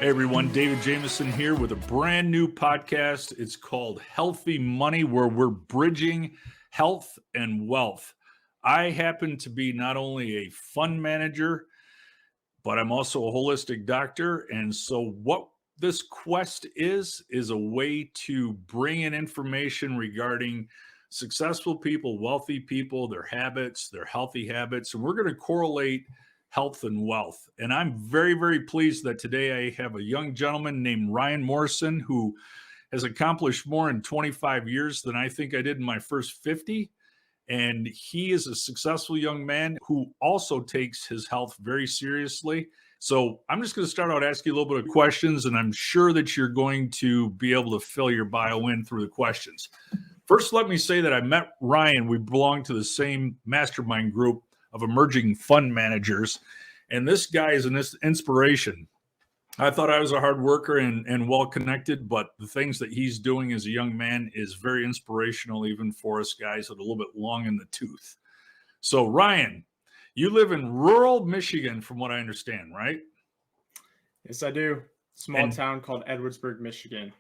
Hey everyone, David Jameson here with a brand new podcast. It's called Healthy Money, where we're bridging health and wealth. I happen to be not only a fund manager, but I'm also a holistic doctor. And so what this quest is a way to bring in information regarding successful people, wealthy people, their habits, their healthy habits. And we're going to correlate health and wealth. And I'm very, very pleased that today I have a young gentleman named Ryan Morrison who has accomplished more in 25 years than I think I did in my first 50. And he is a successful young man who also takes his health very seriously. So I'm just going to start out asking you a little bit of questions, and I'm sure that you're going to be able to fill your bio in through the questions. First, let me say that I met Ryan. We belong to the same mastermind group of emerging fund managers. And this guy is an inspiration. I thought I was a hard worker and well-connected, but the things that he's doing as a young man is very inspirational, even for us guys that are a little bit long in the tooth. So Ryan, you live in rural Michigan, from what I understand, right? Yes, I do. Small town called Edwardsburg, Michigan.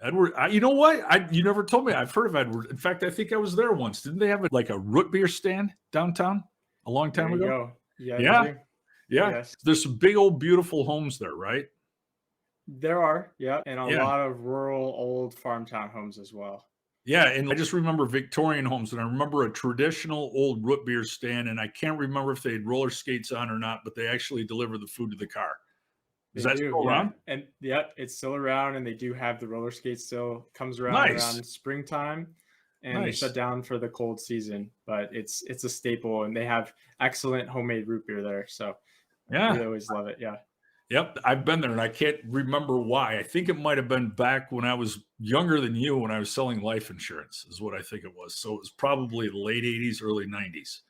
Edward, you know what? You never told me. I've heard of Edward. In fact, I think I was there once. Didn't they have like a root beer stand downtown a long time ago? Go. Yeah. Yeah. Yes. There's some big old beautiful homes there, right? There are, yeah, and a lot of rural old farm town homes as well. Yeah, and I just remember Victorian homes, and I remember a traditional old root beer stand, and I can't remember if they had roller skates on or not, but they actually deliver the food to the car. Is that still around? And it's still around, and they do have the roller skates still. Comes around springtime, and they shut down for the cold season. But it's a staple, and they have excellent homemade root beer there. So we always love it. Yeah. Yep, I've been there, and I can't remember why. I think it might have been back when I was younger than you, when I was selling life insurance, is what I think it was. So it was probably the late 80s, early 90s.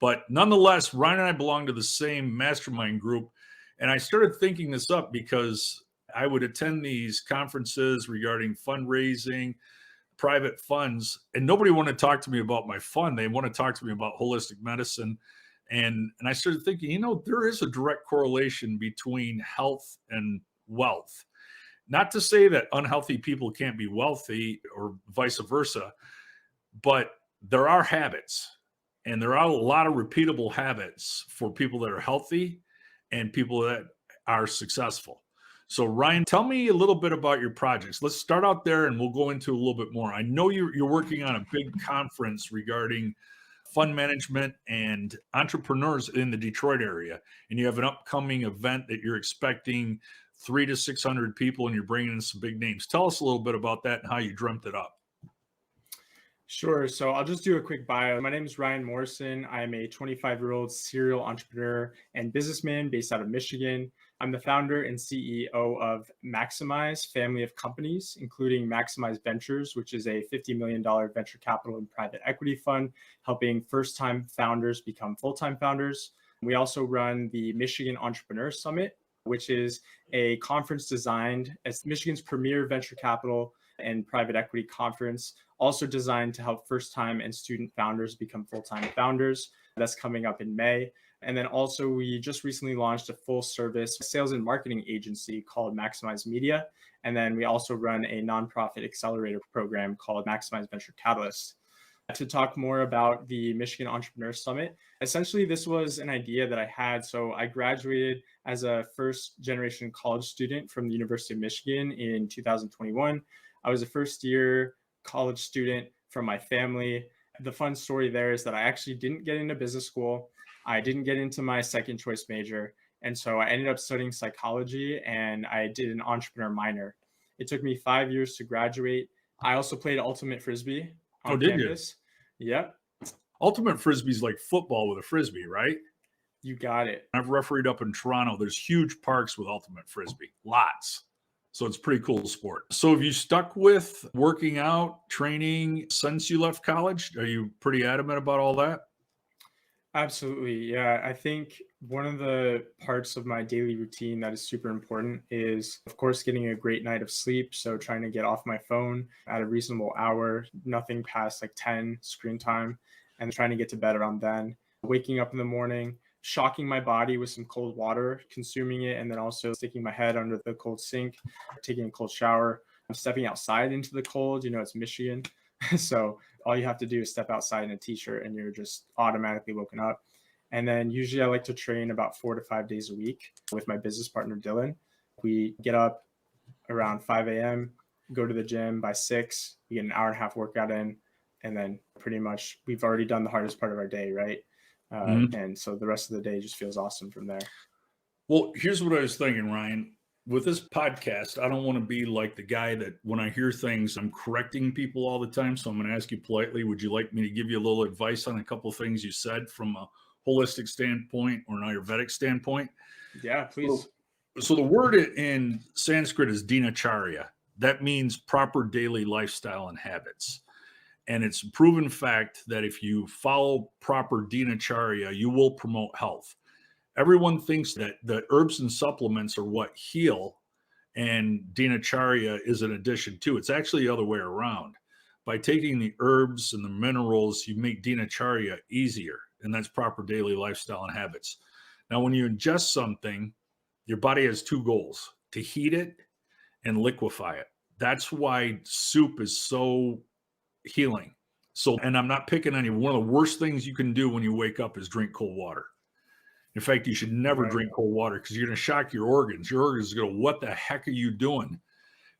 But nonetheless, Ryan and I belong to the same mastermind group. And I started thinking this up because I would attend these conferences regarding fundraising, private funds, and nobody wanted to talk to me about my fund. They want to talk to me about holistic medicine. And I started thinking, there is a direct correlation between health and wealth. Not to say that unhealthy people can't be wealthy or vice versa, but there are habits, and there are a lot of repeatable habits for people that are healthy and people that are successful. So Ryan, tell me a little bit about your projects. Let's start out there and we'll go into a little bit more. I know you're working on a big conference regarding fund management and entrepreneurs in the Detroit area, and you have an upcoming event that you're expecting 300 to 600 people, and you're bringing in some big names. Tell us a little bit about that and how you dreamt it up. Sure. So I'll just do a quick bio. My name is Ryan Morrison. I'm a 25-year-old serial entrepreneur and businessman based out of Michigan. I'm the founder and CEO of Maximize family of companies, including Maximize Ventures, which is a $50 million venture capital and private equity fund, helping first-time founders become full-time founders. We also run the Michigan Entrepreneur Summit, which is a conference designed as Michigan's premier venture capital and private equity conference, also designed to help first-time and student founders become full-time founders. That's coming up in May. And then also we just recently launched a full-service sales and marketing agency called Maximize Media. And then we also run a nonprofit accelerator program called Maximize Venture Catalyst. To talk more about the Michigan Entrepreneur Summit, essentially this was an idea that I had. So I graduated as a first-generation college student from the University of Michigan in 2021. I was a first-year college student from my family. The fun story there is that I actually didn't get into business school. I didn't get into my second choice major. And so I ended up studying psychology, and I did an entrepreneur minor. It took me 5 years to graduate. I also played ultimate frisbee on campus. Yep. Ultimate frisbee is like football with a frisbee, right? You got it. I've refereed up in Toronto. There's huge parks with ultimate frisbee, lots. So it's a pretty cool sport. So have you stuck with working out, training since you left college? Are you pretty adamant about all that? Absolutely. Yeah. I think one of the parts of my daily routine that is super important is, of course, getting a great night of sleep. So trying to get off my phone at a reasonable hour, nothing past like 10 screen time, and trying to get to bed around then. Waking up in the morning, shocking my body with some cold water, consuming it, and then also sticking my head under the cold sink, taking a cold shower. I'm stepping outside into the cold. It's Michigan. So all you have to do is step outside in a t-shirt and you're just automatically woken up. And then usually I like to train about 4 to 5 days a week with my business partner, Dylan. We get up around 5 a.m., go to the gym by 6, we get an hour and a half workout in, and then pretty much we've already done the hardest part of our day, right? And so the rest of the day just feels awesome from there. Well, here's what I was thinking, Ryan. With this podcast, I don't want to be like the guy that when I hear things, I'm correcting people all the time. So I'm going to ask you politely, would you like me to give you a little advice on a couple of things you said from a holistic standpoint or an Ayurvedic standpoint? Yeah, please. So the word in Sanskrit is dinacharya. That means proper daily lifestyle and habits. And it's a proven fact that if you follow proper dinacharya, you will promote health. Everyone thinks that the herbs and supplements are what heal, and dinacharya is an addition to. It's actually the other way around. By taking the herbs and the minerals, you make dinacharya easier, and that's proper daily lifestyle and habits. Now, when you ingest something, your body has two goals: to heat it and liquefy it. That's why soup is so healing. So, and I'm not picking on you. One of the worst things you can do when you wake up is drink cold water. In fact, you should never drink cold water because you're going to shock your organs. Your organs are going to, what the heck are you doing?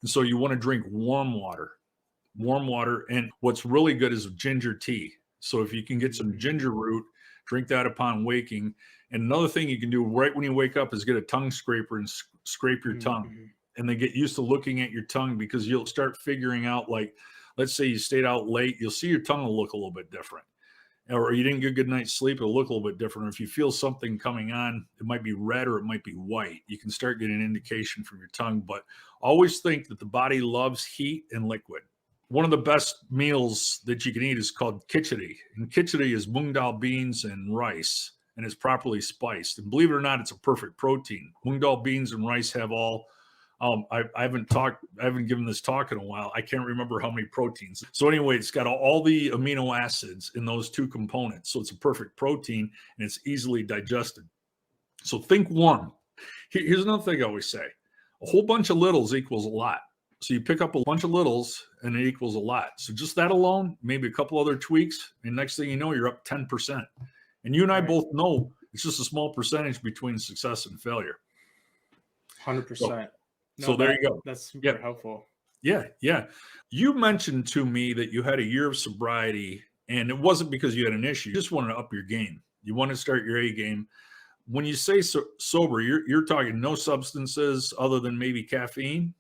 And so you want to drink warm water. Warm water. And what's really good is ginger tea. So if you can get some ginger root, drink that upon waking. And another thing you can do right when you wake up is get a tongue scraper and scrape your tongue. And then get used to looking at your tongue, because you'll start figuring out, like, let's say you stayed out late, you'll see your tongue will look a little bit different. Or you didn't get a good night's sleep, it'll look a little bit different. Or if you feel something coming on, it might be red or it might be white. You can start getting an indication from your tongue. But always think that the body loves heat and liquid. One of the best meals that you can eat is called khichdi. And khichdi is mung dal beans and rice, and it's properly spiced. And believe it or not, it's a perfect protein. Mung dal beans and rice have all I haven't given this talk in a while. I can't remember how many proteins. So anyway, it's got all the amino acids in those two components. So it's a perfect protein and it's easily digested. So think warm. Here's another thing I always say: a whole bunch of littles equals a lot. So you pick up a bunch of littles and it equals a lot. So just that alone, maybe a couple other tweaks, and next thing you know, you're up 10%. And you and I both know it's just a small percentage between success and failure. 100%. So there you go. That's super helpful. Yeah. You mentioned to me that you had a year of sobriety, and it wasn't because you had an issue. You just wanted to up your game. You want to start your A game. When you say sober, you're talking no substances other than maybe caffeine?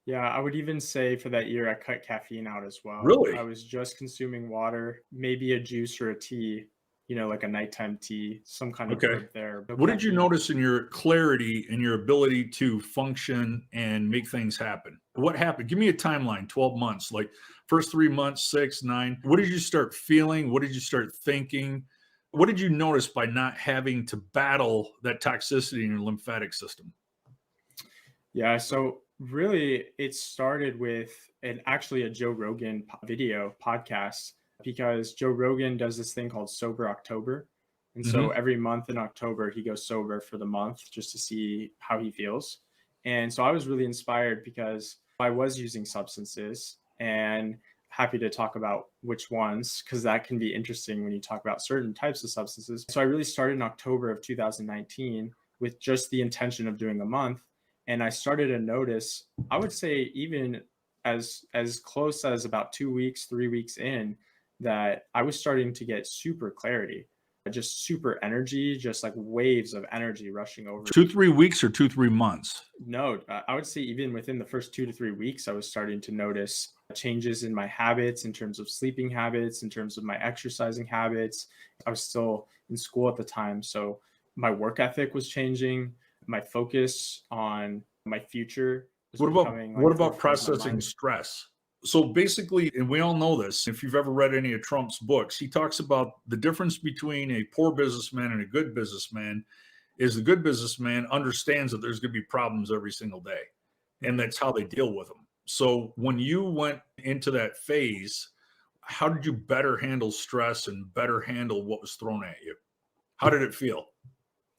Yeah, I would even say for that year, I cut caffeine out as well. Really? I was just consuming water, maybe a juice or a tea, like a nighttime tea, some kind of herb there. But what did you notice in your clarity and your ability to function and make things happen? What happened? Give me a timeline, 12 months, like first 3 months, 6, 9. What did you start feeling? What did you start thinking? What did you notice by not having to battle that toxicity in your lymphatic system? Yeah, so really it started with actually a Joe Rogan podcast, because Joe Rogan does this thing called Sober October. And so every month in October, he goes sober for the month just to see how he feels. And so I was really inspired because I was using substances, and happy to talk about which ones, because that can be interesting when you talk about certain types of substances. So I really started in October of 2019 with just the intention of doing a month. And I started to notice, I would say even as close as about 2 weeks, 3 weeks in, that I was starting to get super clarity, just super energy, just like waves of energy rushing over. 2-3 weeks or 2-3 months? No, I would say even within the first 2 to 3 weeks, I was starting to notice changes in my habits, in terms of sleeping habits, in terms of my exercising habits. I was still in school at the time, so my work ethic was changing. My focus on my future was becoming. What about processing stress? So basically, and we all know this, if you've ever read any of Trump's books, he talks about the difference between a poor businessman and a good businessman is the good businessman understands that there's going to be problems every single day, and that's how they deal with them. So when you went into that phase, how did you better handle stress and better handle what was thrown at you? How did it feel?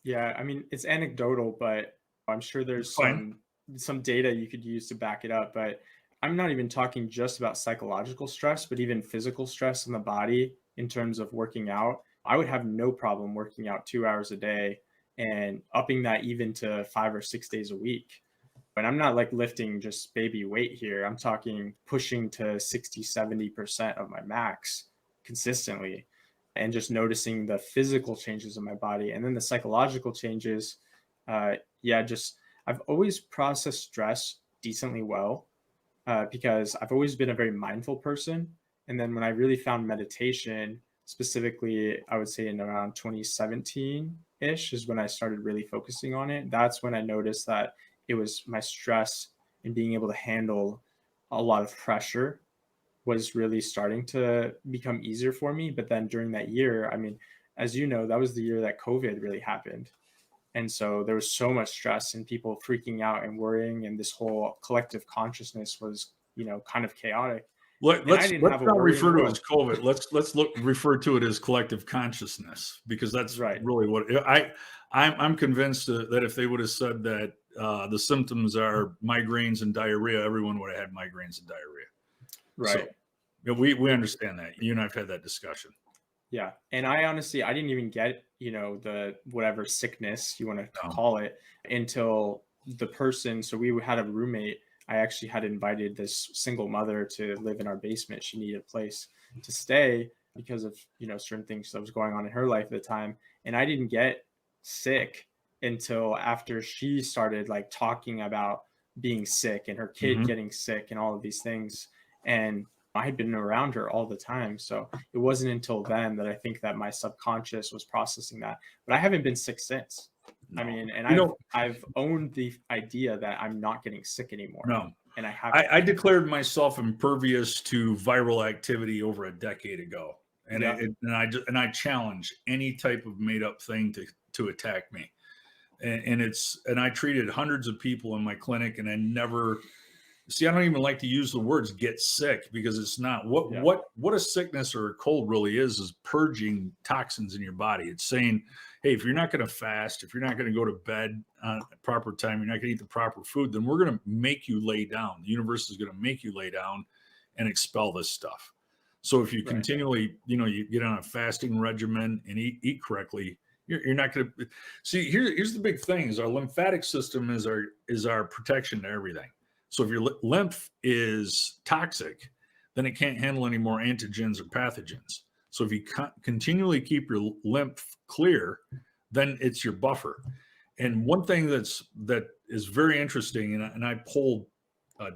Yeah, I mean, it's anecdotal, but I'm sure It's there's fine. some data you could use to back it up. But I'm not even talking just about psychological stress, but even physical stress in the body in terms of working out. I would have no problem working out 2 hours a day and upping that even to 5 or 6 days a week. And I'm not like lifting just baby weight here. I'm talking pushing to 60, 70% of my max consistently, and just noticing the physical changes in my body. And then the psychological changes. Yeah, just I've always processed stress decently well, because I've always been a very mindful person. And then when I really found meditation, specifically, I would say in around 2017 ish is when I started really focusing on it. That's when I noticed that it was my stress and being able to handle a lot of pressure was really starting to become easier for me. But then during that year, I mean, as you know, that was the year that COVID really happened. And so there was so much stress and people freaking out and worrying, and this whole collective consciousness was, kind of chaotic. And I didn't Let's have a not worry in the refer to it as world. COVID. Let's refer to it as collective consciousness, because that's Right. really what I'm convinced that if they would have said that the symptoms are migraines and diarrhea, everyone would have had migraines and diarrhea. Right. So yeah, we understand that. You and I've had that discussion. Yeah. And I honestly, I didn't even get, the whatever sickness you want to No. call it until the person. So we had a roommate. I actually had invited this single mother to live in our basement. She needed a place to stay because of, certain things that was going on in her life at the time. And I didn't get sick until after she started like talking about being sick and her kid Mhm. getting sick and all of these things. And I had been around her all the time. So it wasn't until then that I think that my subconscious was processing that. But I haven't been sick since. I No. mean, and You I've know, I've owned the idea that I'm not getting sick anymore. no. And I haven't. I declared myself impervious to viral activity over a decade ago, and Yeah. I challenge any type of made up thing to attack me. And I treated hundreds of people in my clinic, and I never see. I don't even like to use the words "get sick" because it's not Yeah. what a sickness or a cold really is purging toxins in your body. It's saying, hey, if you're not going to fast, if you're not going to go to bed at proper time, you're not going to eat the proper food, then we're going to make you lay down. The universe is going to make you lay down and expel this stuff. So if you Right. continually, you get on a fasting regimen and eat correctly, you're not going to see. Here's the big thing: is our lymphatic system is our protection to everything. So if your lymph is toxic, then it can't handle any more antigens or pathogens. So if you continually keep your lymph clear, then it's your buffer. And one thing that is very interesting, and I polled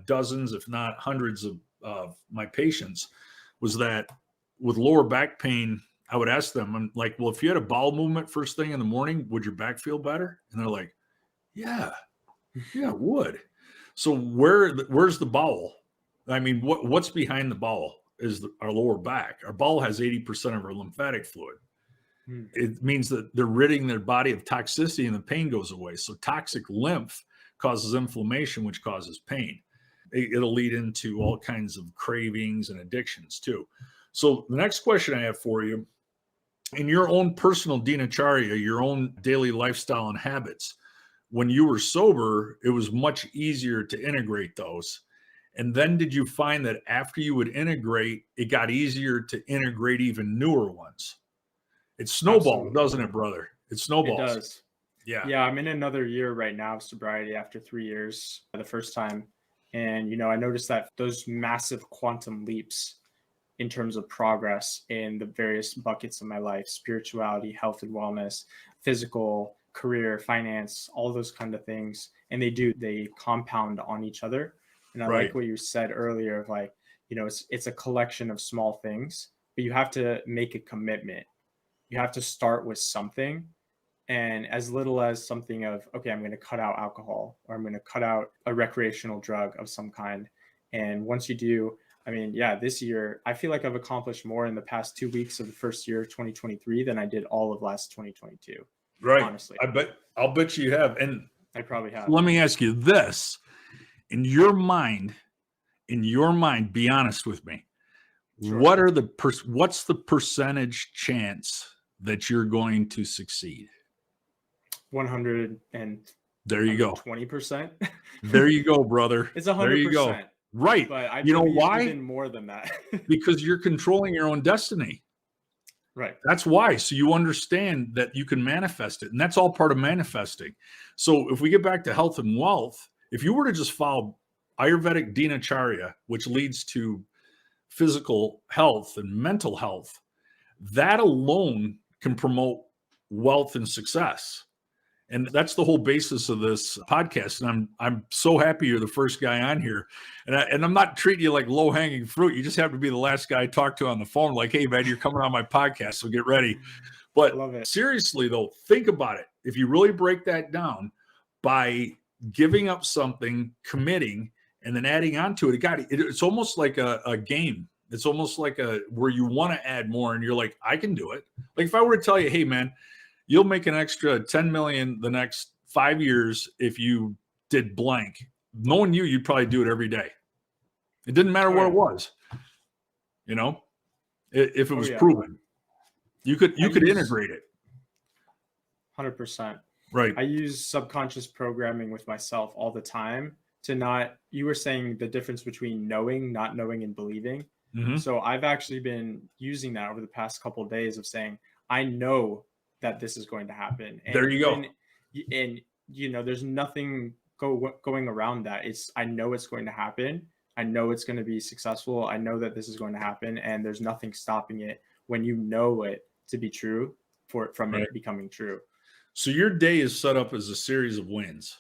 dozens, if not hundreds of my patients, was that with lower back pain, I would ask them, I'm like, well, if you had a bowel movement first thing in the morning, would your back feel better? And they're like, yeah, it would. So where's the bowel? I mean, what's behind the bowel is our lower back. Our bowel has 80% of our lymphatic fluid. Hmm. It means that they're ridding their body of toxicity and the pain goes away. So toxic lymph causes inflammation, which causes pain. It'll lead into all kinds of cravings and addictions too. So the next question I have for you, in your own personal dinacharya, your own daily lifestyle and habits, when you were sober, it was much easier to integrate those. And then did you find that after you would integrate, it got easier to integrate even newer ones? It snowballs, Absolutely. doesn't it, brother? It It snowballs. does. Yeah. Yeah, I'm in another year right now of sobriety after 3 years, the first time. And, I noticed that those massive quantum leaps in terms of progress in the various buckets of my life: spirituality, health and wellness, physical, career, finance, all those kind of things. And they compound on each other. And I Right. like what you said earlier of like, it's a collection of small things, but you have to make a commitment. You have to start with something, and as little as something of, okay, I'm going to cut out alcohol, or I'm going to cut out a recreational drug of some kind. And once you do, I mean, yeah, this year I feel like I've accomplished more in the past 2 weeks of the first year of 2023 than I did all of last 2022. Right. Honestly, I'll bet you have. And I probably have. let me ask you this. In your mind, be honest with me. Sure. What's the percentage chance that you're going to succeed? 100 and There you go. 20%. There you go, brother. It's There you go. 100%. Right. But I You know believe why? even more than that. Because you're controlling your own destiny. Right. That's why. So you understand that you can manifest it. And that's all part of manifesting. So if we get back to health and wealth, if you were to just follow Ayurvedic Dinacharya, which leads to physical health and mental health, that alone can promote wealth and success. And that's the whole basis of this podcast. And I'm so happy you're the first guy on here. And I'm not treating you like low hanging fruit. You just have to be the last guy I talk to on the phone. Like, hey, man, you're coming on my podcast, so get ready. But Love it. seriously, though, think about it. If you really break that down, by giving up something, committing, and then adding on to it, it's almost like a game. It's almost like where you want to add more, and you're like, I can do it. Like if I were to tell you, hey, man, you'll make an extra 10 million the next 5 years if you did blank. Knowing you, you'd probably do it every day. It didn't matter what it was, if it was proven. You could integrate it. 100%. Right. I use subconscious programming with myself all the time you were saying the difference between knowing, not knowing, and believing. Mm-hmm. So I've actually been using that over the past couple of days of saying, I know that this is going to happen. And there you go. And there's nothing going around that. I know it's going to happen. I know it's going to be successful. I know that this is going to happen, and there's nothing stopping it when you know it to be true from it becoming true. So your day is set up as a series of wins.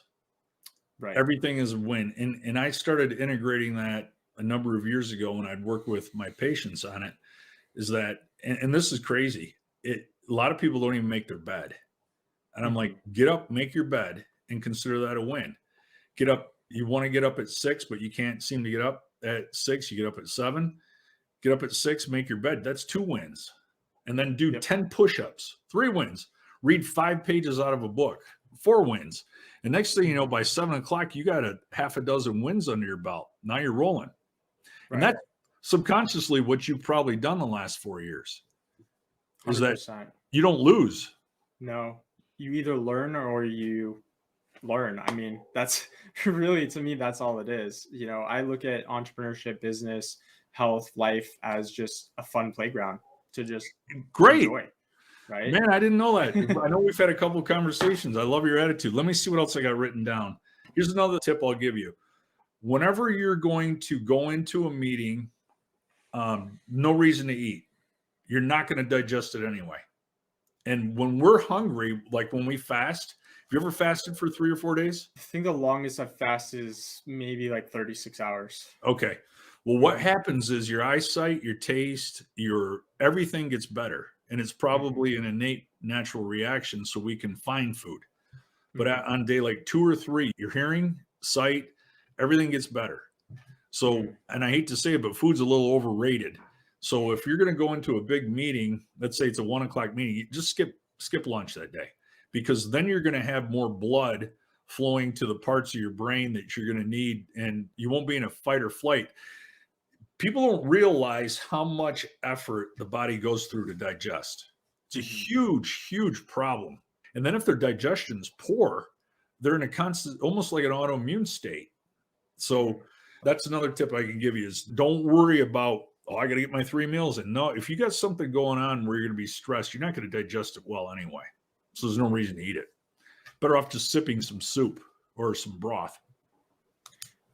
Right. Everything is a win. And I started integrating that a number of years ago when I'd work with my patients on it, is that, and this is crazy. A lot of people don't even make their bed. And I'm like, get up, make your bed, and consider that a win. Get up. You want to get up at 6, but you can't seem to get up at 6. You get up at 7. Get up at 6, make your bed. That's 2 wins. And then do 10 push-ups, 3 wins. Read 5 pages out of a book, 4 wins. And next thing you know, by 7 o'clock, you got a half a dozen wins under your belt. Now you're rolling. Right. And that's subconsciously what you've probably done the last 4 years. Is 100%. That you don't lose. No, you either learn or you learn. I mean, that's really, to me, that's all it is. I look at entrepreneurship, business, health, life as just a fun playground to just enjoy. Right? Man, I didn't know that. I know we've had a couple of conversations. I love your attitude. Let me see what else I got written down. Here's another tip I'll give you. Whenever you're going to go into a meeting, no reason to eat. You're not going to digest it anyway. And when we're hungry, like when we fast, have you ever fasted for 3 or 4 days? I think the longest I've fasted is maybe like 36 hours. Okay. Well, what happens is your eyesight, your taste, everything gets better. And it's probably an innate natural reaction so we can find food. But on day like 2 or 3, your hearing, sight, everything gets better. So, and I hate to say it, but food's a little overrated. So if you're going to go into a big meeting, let's say it's a 1 o'clock meeting, you just skip lunch that day, because then you're going to have more blood flowing to the parts of your brain that you're going to need, and you won't be in a fight or flight. People don't realize how much effort the body goes through to digest. It's a huge, huge problem. And then if their digestion's poor, they're in a constant, almost like an autoimmune state. So that's another tip I can give you is don't worry about, I got to get my 3 meals in. No, if you got something going on where you're going to be stressed, you're not going to digest it well anyway. So there's no reason to eat it. Better off just sipping some soup or some broth.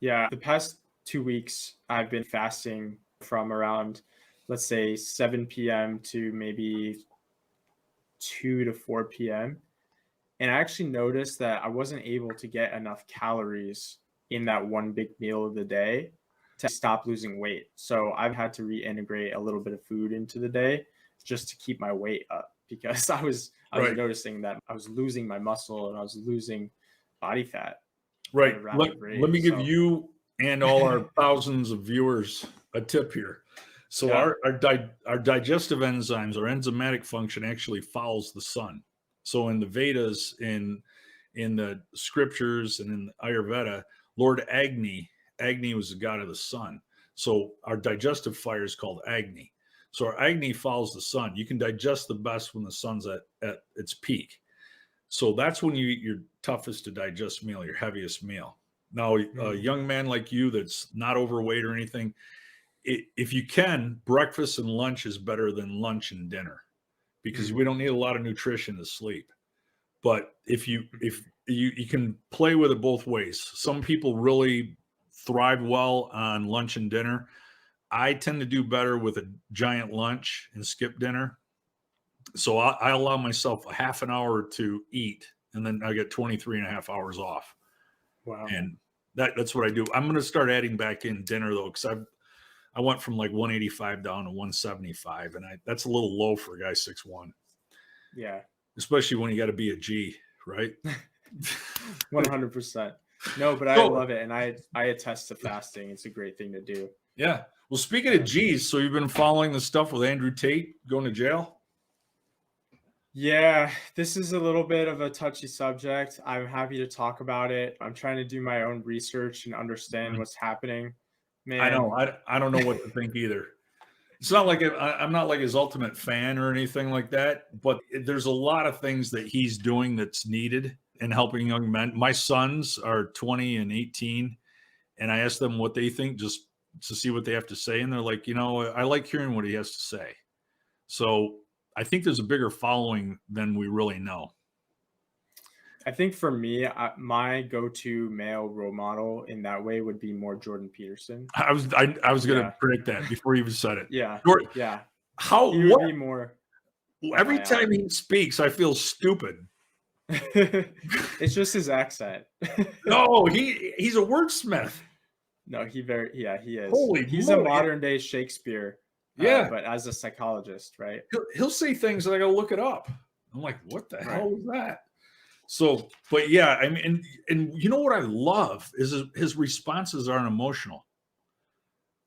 Yeah. The past 2 weeks, I've been fasting from around, let's say 7 p.m. to maybe 2 to 4 p.m. And I actually noticed that I wasn't able to get enough calories in that one big meal of the day to stop losing weight. So I've had to reintegrate a little bit of food into the day just to keep my weight up, because I was noticing that I was losing my muscle and I was losing body fat. Right. Let me give you and all our thousands of viewers a tip here. So our digestive enzymes, our enzymatic function actually follows the sun. So in the Vedas, in the scriptures, and in Ayurveda, Lord Agni was the god of the sun. So our digestive fire is called Agni. So our agni follows the sun. You can digest the best when the sun's at its peak. So that's when you eat your toughest to digest meal, your heaviest meal. Now, a young man like you that's not overweight or anything, if you can, breakfast and lunch is better than lunch and dinner because we don't need a lot of nutrition to sleep. But if you can play with it both ways. Some people really thrive well on lunch and dinner. I tend to do better with a giant lunch and skip dinner. So I allow myself a half an hour to eat, and then I get 23 and a half hours off. Wow. And that's what I do. I'm going to start adding back in dinner though, because I went from like 185 down to 175, and that's a little low for a guy 6'1". Yeah. Especially when you got to be a G, right? 100%. No, but I love it, and I attest to fasting. It's a great thing to do. Yeah. Well, speaking of G's, so you've been following the stuff with Andrew Tate going to jail? Yeah, this is a little bit of a touchy subject. I'm happy to talk about it. I'm trying to do my own research and understand what's happening. Man, I know. I don't know what to think either. It's not like I'm not like his ultimate fan or anything like that, but there's a lot of things that he's doing that's needed in helping young men. My sons are 20 and 18, and I ask them what they think just to see what they have to say. And they're like, I like hearing what he has to say. So I think there's a bigger following than we really know. I think for me, my go-to male role model in that way would be more Jordan Peterson. I was going to predict that before you even said it. Yeah. Jordan, Yeah. How he would be more every time he speaks, I feel stupid. It's just his accent. No, he's a wordsmith. No, he is. He's a modern day Shakespeare. Yeah. But as a psychologist, right? He'll say things that I got to look it up. I'm like, what the hell was that? So, but yeah, I mean, and you know what I love is his responses aren't emotional.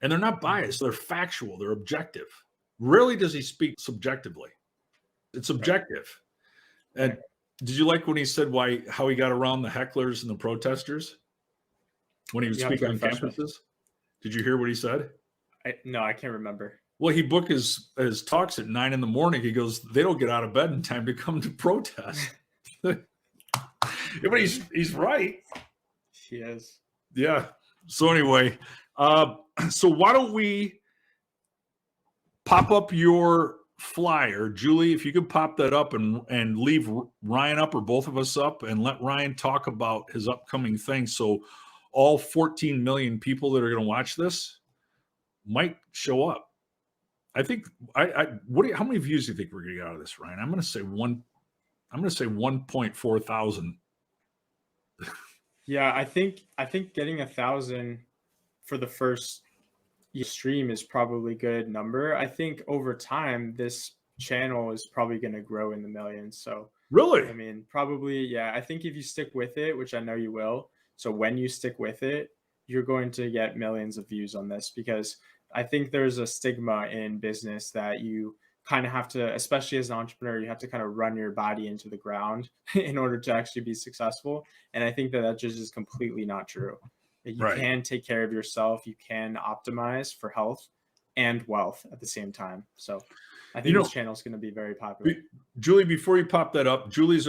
And they're not biased. They're factual. They're objective. Rarely does he speak subjectively. It's objective. And did you like when he said how he got around the hecklers and the protesters when he was speaking on campuses? Did you hear what he said? No, I can't remember. Well, he booked his talks at 9 a.m. He goes, they don't get out of bed in time to come to protest. But he's right. He is. Yeah. So anyway, so why don't we pop up your flyer, Julie? If you could pop that up and leave Ryan up or both of us up, and let Ryan talk about his upcoming thing. So all 14 million people that are going to watch this might show up. I think how many views do you think we're going to get out of this, Ryan? I'm going to say 1.4 thousand. Yeah, I think getting 1,000 for the first stream is probably a good number. I think over time this channel is probably going to grow in the millions. So really, I mean, probably, yeah. I think if you stick with it, which I know you will. So when you stick with it, you're going to get millions of views on this, because I think there's a stigma in business that you kind of have to, especially as an entrepreneur, you have to kind of run your body into the ground in order to actually be successful. And I think that just is completely not true. You can take care of yourself. You can optimize for health and wealth at the same time. So I think this channel is going to be very popular. Julie, before you pop that up, Julie's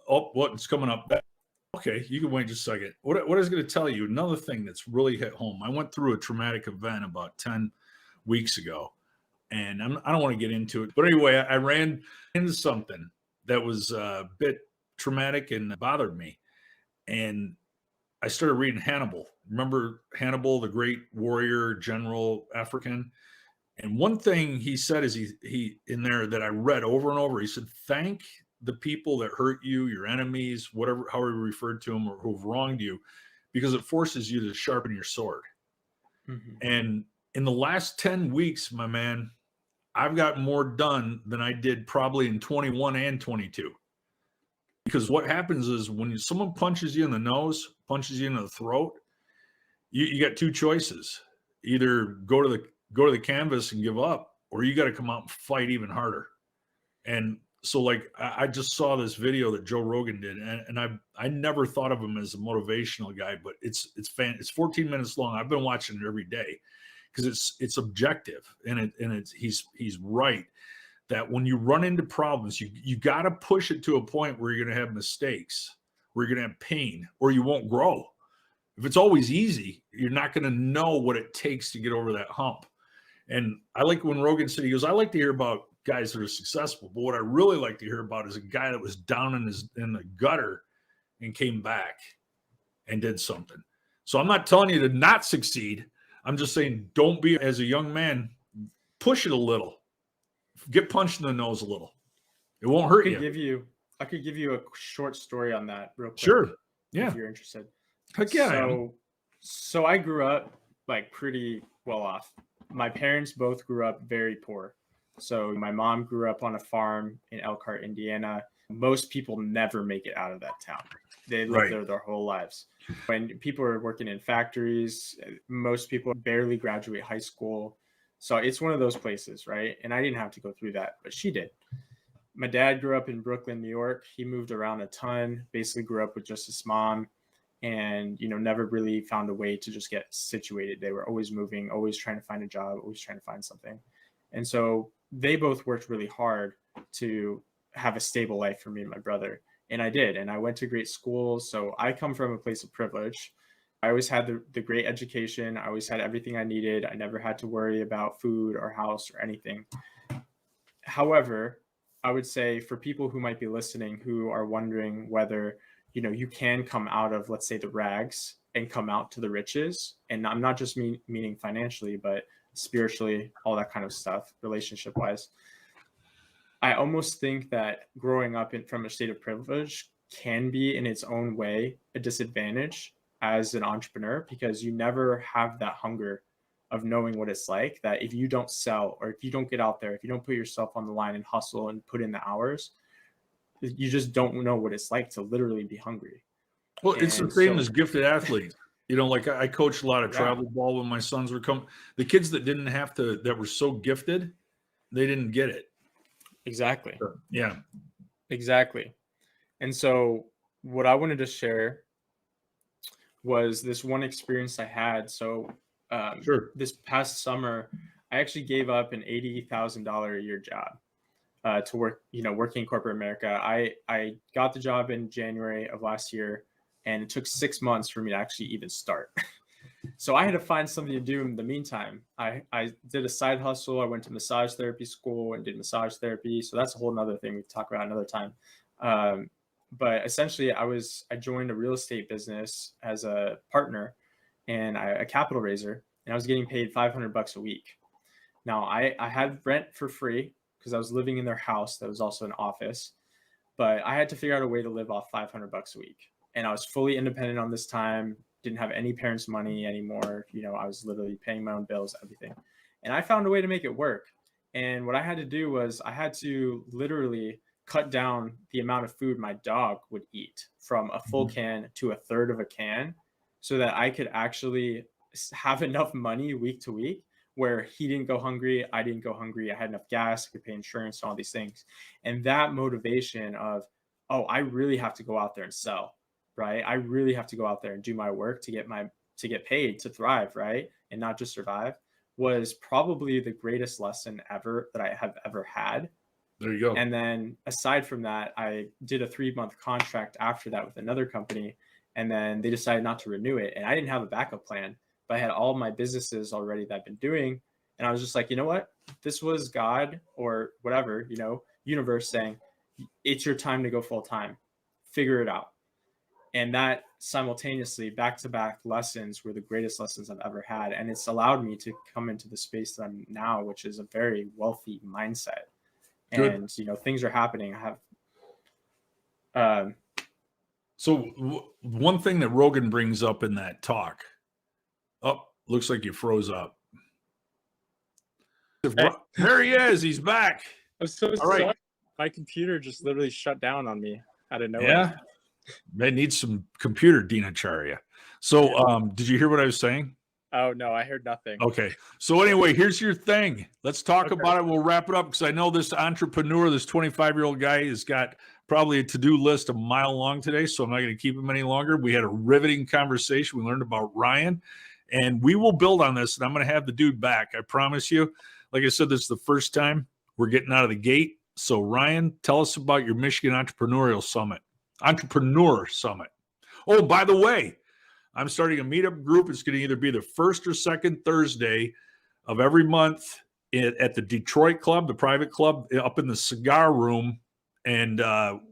what's coming up. Okay, you can wait just a second. What I was going to tell you, another thing that's really hit home. I went through a traumatic event about 10 weeks ago, and I don't want to get into it. But anyway, I ran into something that was a bit traumatic and bothered me. And I started reading Hannibal. Remember Hannibal, the great warrior, general, African? And one thing he said is he in there that I read over and over, he said, thank the people that hurt you, your enemies, however you referred to them, or who've wronged you, because it forces you to sharpen your sword. Mm-hmm. And in the last 10 weeks, my man, I've got more done than I did probably in 21 and 22. Because what happens is when someone punches you in the nose, punches you in the throat, you got two choices. Either go to the canvas and give up, or you got to come out and fight even harder. And so, like, I just saw this video that Joe Rogan did, and I never thought of him as a motivational guy, but it's 14 minutes long. I've been watching it every day because it's objective, and he's right that when you run into problems, you got to push it to a point where you're going to have mistakes, where you're going to have pain, or you won't grow. If it's always easy, you're not going to know what it takes to get over that hump. And I like when Rogan said, he goes, I like to hear about guys that are successful, but what I really like to hear about is a guy that was down in the gutter and came back and did something. So I'm not telling you to not succeed. I'm just saying, don't be, as a young man, push it a little. Get punched in the nose a little. It won't hurt you. I could give you a short story on that real quick. Sure. Yeah. If you're interested. Heck yeah. So I grew up like pretty well off. My parents both grew up very poor. So my mom grew up on a farm in Elkhart, Indiana. Most people never make it out of that town. They live there their whole lives. When people are working in factories, most people barely graduate high school. So it's one of those places, right? And I didn't have to go through that, but she did. My dad grew up in Brooklyn, New York. He moved around a ton, basically grew up with just his mom, and, never really found a way to just get situated. They were always moving, always trying to find a job, always trying to find something. And so they both worked really hard to have a stable life for me and my brother. And I did. And I went to great schools. So I come from a place of privilege. I always had the great education. I always had everything I needed. I never had to worry about food or house or anything. However, I would say for people who might be listening, who are wondering whether, you can come out of, let's say, the rags and come out to the riches. And I'm not just meaning financially, but spiritually, all that kind of stuff, relationship wise. I almost think that growing up from a state of privilege can be in its own way a disadvantage as an entrepreneur, because you never have that hunger of knowing what it's like, that if you don't sell, or if you don't get out there, if you don't put yourself on the line and hustle and put in the hours, you just don't know what it's like to literally be hungry. Well, it's the same as gifted athletes. Like I coached a lot of travel ball when my sons were coming. The kids that didn't have to, that were so gifted, they didn't get it. Exactly. Yeah. Exactly. And so what I wanted to share was this one experience I had. So this past summer, I actually gave up an $80,000 a year job to work, working in corporate America. I got the job in January of last year, and it took 6 months for me to actually even start. So I had to find something to do in the meantime. I did a side hustle. I went to massage therapy school and did massage therapy. So that's a whole nother thing we can talk about another time. But essentially I joined a real estate business as a partner and a capital raiser, and I was getting paid $500 a week. Now I had rent for free because I was living in their house that was also an office, but I had to figure out a way to live off $500 a week. And I was fully independent on this time, didn't have any parents' money anymore. I was literally paying my own bills, everything. And I found a way to make it work. And what I had to do was I had to literally cut down the amount of food my dog would eat from a full can to a third of a can, so that I could actually have enough money week to week where he didn't go hungry, I didn't go hungry, I had enough gas, I could pay insurance and all these things. And that motivation of, I really have to go out there and sell, right? I really have to go out there and do my work to get paid, to thrive, right? And not just survive, was probably the greatest lesson ever that I have ever had. There you go. And then aside from that, I did a 3-month contract after that with another company, and then they decided not to renew it. And I didn't have a backup plan, but I had all my businesses already that I've been doing. And I was just like, you know what? This was God or whatever, universe saying, it's your time to go full time. Figure it out. And that simultaneously, back-to-back lessons were the greatest lessons I've ever had. And it's allowed me to come into the space that I'm now, which is a very wealthy mindset. Good. And, things are happening. I have. One thing that Rogan brings up in that talk, looks like you froze up. There he is. He's back. I'm so sorry. Right. My computer just literally shut down on me out of nowhere. Yeah. They need some computer dinacharya. So did you hear what I was saying? Oh, no, I heard nothing. Okay. So anyway, here's your thing. Let's talk about it. We'll wrap it up because I know this entrepreneur, this 25-year-old guy has got probably a to-do list a mile long today, so I'm not going to keep him any longer. We had a riveting conversation. We learned about Ryan, And we will build on this, and I'm going to have the dude back. I promise you. Like I said, this is the first time we're getting out of the gate. So, Ryan, tell us about your Michigan Entrepreneur Summit. Oh, by the way, I'm starting a meetup group. It's going to either be the first or second Thursday of every month at the Detroit Club, the private club up in the cigar room. And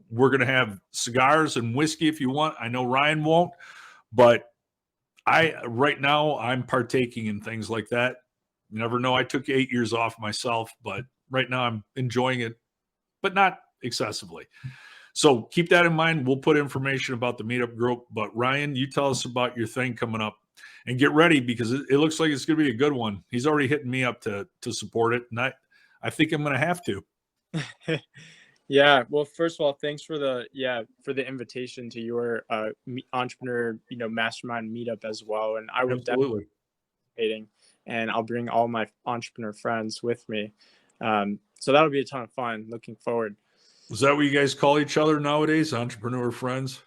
we're going to have cigars and whiskey if you want. I know Ryan won't, but right now I'm partaking in things like that. You never know. I took 8 years off myself, but right now I'm enjoying it, but not excessively. So keep that in mind. We'll put information about the meetup group. But Ryan, you tell us about your thing coming up, and get ready because it looks like it's going to be a good one. He's already hitting me up to support it, and I think I'm going to have to. Yeah. Well, first of all, thanks for the invitation to your entrepreneur mastermind meetup as well. And I will definitely participating, and I'll bring all my entrepreneur friends with me. So that'll be a ton of fun. Looking forward. Is that what you guys call each other nowadays? Entrepreneur friends?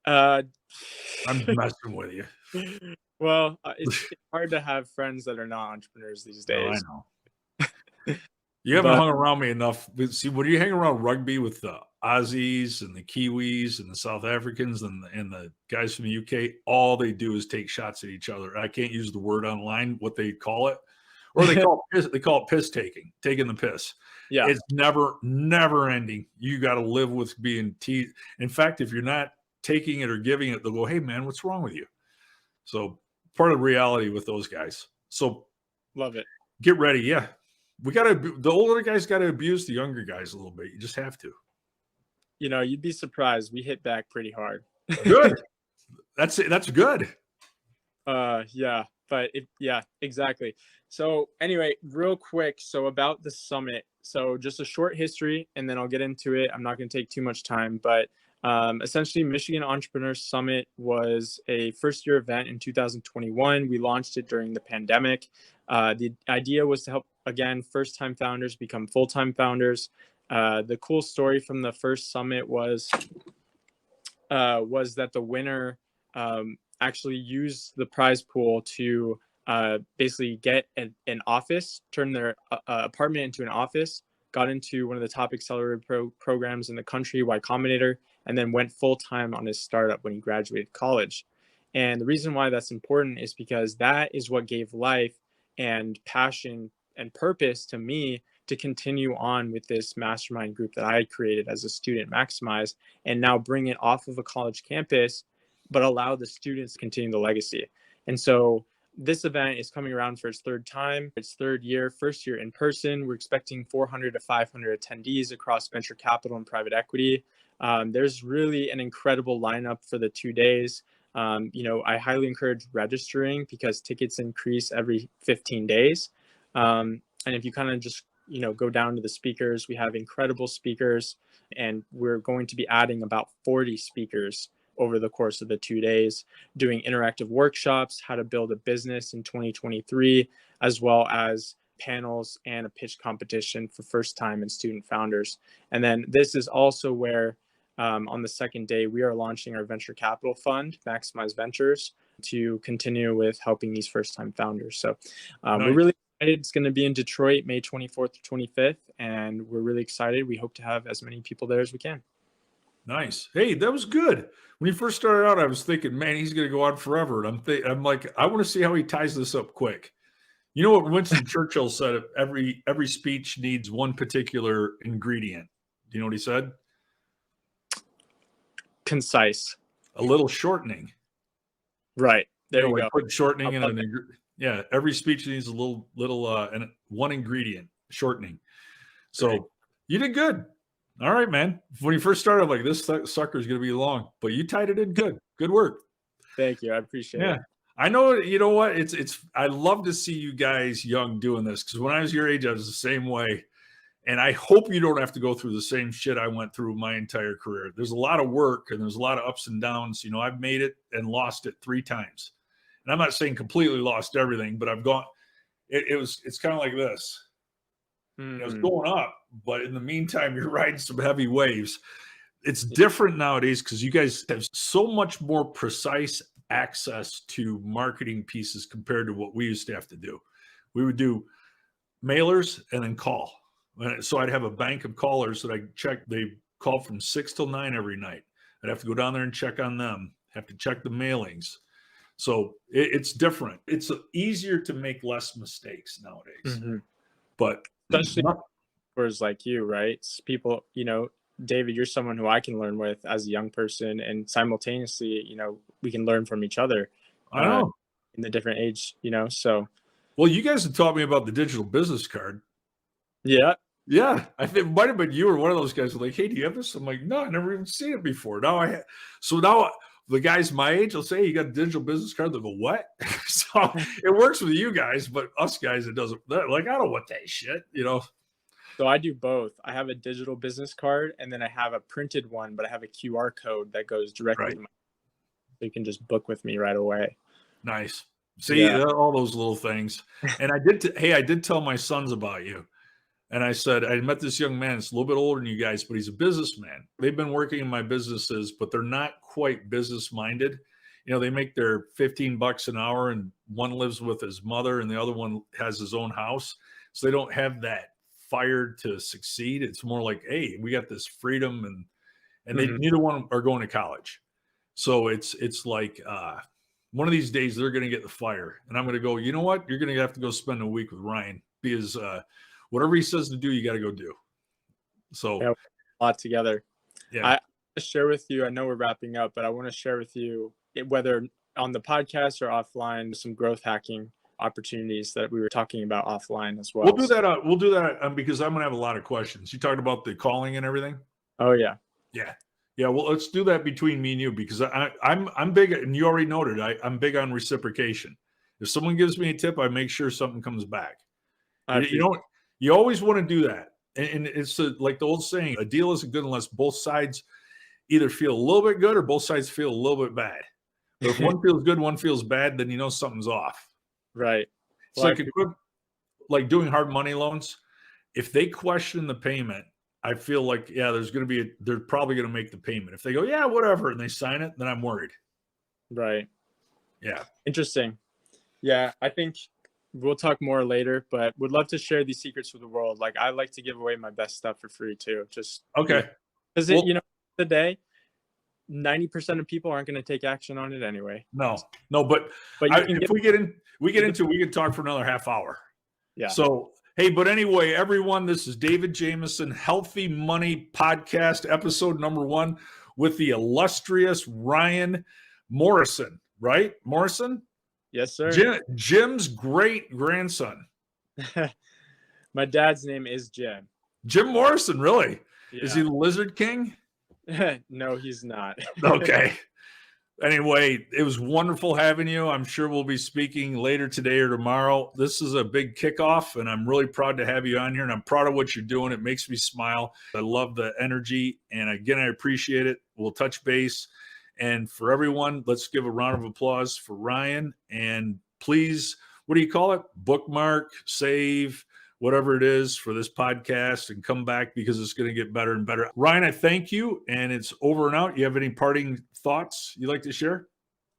I'm messing with you. Well, it's hard to have friends that are not entrepreneurs these days. No, I know. You haven't hung around me enough. See, when you hang around rugby with the Aussies and the Kiwis and the South Africans and the guys from the UK, all they do is take shots at each other. I can't use the word online, what they call it. Or they call it piss taking the piss. Yeah. It's never ending. You got to live with being teased. In fact, if you're not taking it or giving it, they'll go, "Hey man, what's wrong with you?" So part of reality with those guys. So love it. Get ready. Yeah. The older guys got to abuse the younger guys a little bit. You just have to. You'd be surprised. We hit back pretty hard. Good. That's good. Yeah. But exactly. So anyway, real quick. So about the summit. So just a short history, and then I'll get into it. I'm not going to take too much time, but essentially Michigan Entrepreneur Summit was a first-year event in 2021. We launched it during the pandemic. The idea was to help, again, first-time founders become full-time founders. The cool story from the first summit was that the winner actually used the prize pool to basically get an office, turn their apartment into an office, got into one of the top accelerator programs in the country, Y Combinator, and then went full-time on his startup when he graduated college. And the reason why that's important is because that is what gave life and passion and purpose to me to continue on with this mastermind group that I had created as a student, Maximize, and now bring it off of a college campus, but allow the students to continue the legacy. And so this event is coming around for its third time, its third year, first year in person. We're expecting 400 to 500 attendees across venture capital and private equity. There's really an incredible lineup for the 2 days. I highly encourage registering because tickets increase every 15 days. And if you kind of just, go down to the speakers, we have incredible speakers, and we're going to be adding about 40 speakers over the course of the 2 days, doing interactive workshops, how to build a business in 2023, as well as panels and a pitch competition for first-time and student founders. And then this is also where on the second day, we are launching our venture capital fund, Maximize Ventures, to continue with helping these first-time founders. So we're really excited. It's going to be in Detroit, May 24th to 25th, and we're really excited. We hope to have as many people there as we can. Nice. Hey, that was good. When you first started out, I was thinking, man, he's going to go on forever. And I'm like, I want to see how he ties this up quick. You know what Winston Churchill said? Every speech needs one particular ingredient. Do you know what he said? Concise. A little shortening. Right. There you go. Put shortening in an ingredient. Yeah, every speech needs a little and one ingredient, shortening. So right. You did good. All right, man. When you first started, I'm like, this sucker is going to be long, but you tied it in good. Good work. Thank you. I appreciate it. I know. You know what? I love to see you guys young doing this, because when I was your age, I was the same way. And I hope you don't have to go through the same shit I went through my entire career. There's a lot of work and there's a lot of ups and downs. I've made it and lost it 3 times. And I'm not saying completely lost everything, but I've gone, it's kind of like this. It's going up, but in the meantime, you're riding some heavy waves. It's different nowadays because you guys have so much more precise access to marketing pieces compared to what we used to have to do. We would do mailers and then call. So I'd have a bank of callers that I check. They call from 6 till 9 every night. I'd have to go down there and check on them, have to check the mailings. So it's different. It's easier to make less mistakes nowadays. Mm-hmm. But especially words like you, right? People, David, you're someone who I can learn with as a young person, and simultaneously, we can learn from each other. I know in the different age, so. Well, you guys have taught me about the digital business card. Yeah. Yeah. I think it might have been you or one of those guys were like, hey, do you have this? I'm like, no, I never even seen it before. So now the guys my age will say, hey, you got a digital business card? They'll go, what? So it works with you guys, but us guys, it doesn't. Like, I don't want that shit, So I do both. I have a digital business card, and then I have a printed one, but I have a QR code that goes directly to so you can just book with me right away. Nice. See, all those little things. And I did tell my sons about you. And I said, I met this young man. It's a little bit older than you guys, but he's a businessman. They've been working in my businesses, but they're not quite business minded. They make their $15 an hour, and one lives with his mother and the other one has his own house. So they don't have that fire to succeed. It's more like, hey, we got this freedom, and they neither one are going to college. So it's like one of these days they're going to get the fire, and I'm going to go, you know what? You're going to have to go spend a week with Ryan, because whatever he says to do, you got to go do. So a lot together. Yeah. I want to share with you, I know we're wrapping up, but I want to share with you, whether on the podcast or offline, some growth hacking opportunities that we were talking about offline as well. We'll do that. We'll do that because I'm going to have a lot of questions. You talked about the calling and everything. Oh yeah. Yeah. Well, let's do that between me and you, because I'm big, and you already noted, I'm big on reciprocation. If someone gives me a tip, I make sure something comes back. You always want to do that. And it's like the old saying, a deal isn't good unless both sides either feel a little bit good or both sides feel a little bit bad. But if one feels good, one feels bad, then something's off. Right. It's like doing hard money loans. If they question the payment, I feel like, they're probably going to make the payment. If they go, yeah, whatever, and they sign it, then I'm worried. Right. Yeah. Interesting. Yeah. I think we'll talk more later, but would love to share these secrets with the world. Like, I like to give away my best stuff for free too. Just okay. Because the day, 90% of people aren't going to take action on it anyway. No, but if we get into, we could talk for another half hour. Yeah. So, hey, but anyway, everyone, this is David Jameson, Healthy Money Podcast, episode number 1 with the illustrious Ryan Morrison, right? Morrison? Yes, sir. Jim's great grandson. My dad's name is Jim. Jim Morrison, really? Yeah. Is he the Lizard King? No, he's not. Okay. Anyway, it was wonderful having you. I'm sure we'll be speaking later today or tomorrow. This is a big kickoff, and I'm really proud to have you on here, and I'm proud of what you're doing. It makes me smile. I love the energy, and again, I appreciate it. We'll touch base. And for everyone, let's give a round of applause for Ryan. And please, what do you call it? Bookmark, save, whatever it is for this podcast, and come back, because it's going to get better and better. Ryan, I thank you, and it's over and out. You have any parting thoughts you'd like to share?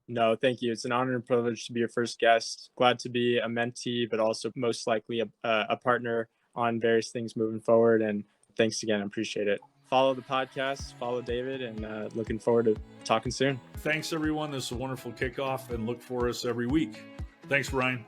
No, thank you. It's an honor and privilege to be your first guest. Glad to be a mentee, but also most likely a partner on various things moving forward. And thanks again. I appreciate it. Follow the podcast, follow David, and looking forward to talking soon. Thanks, everyone. This is a wonderful kickoff, and look for us every week. Thanks, Ryan.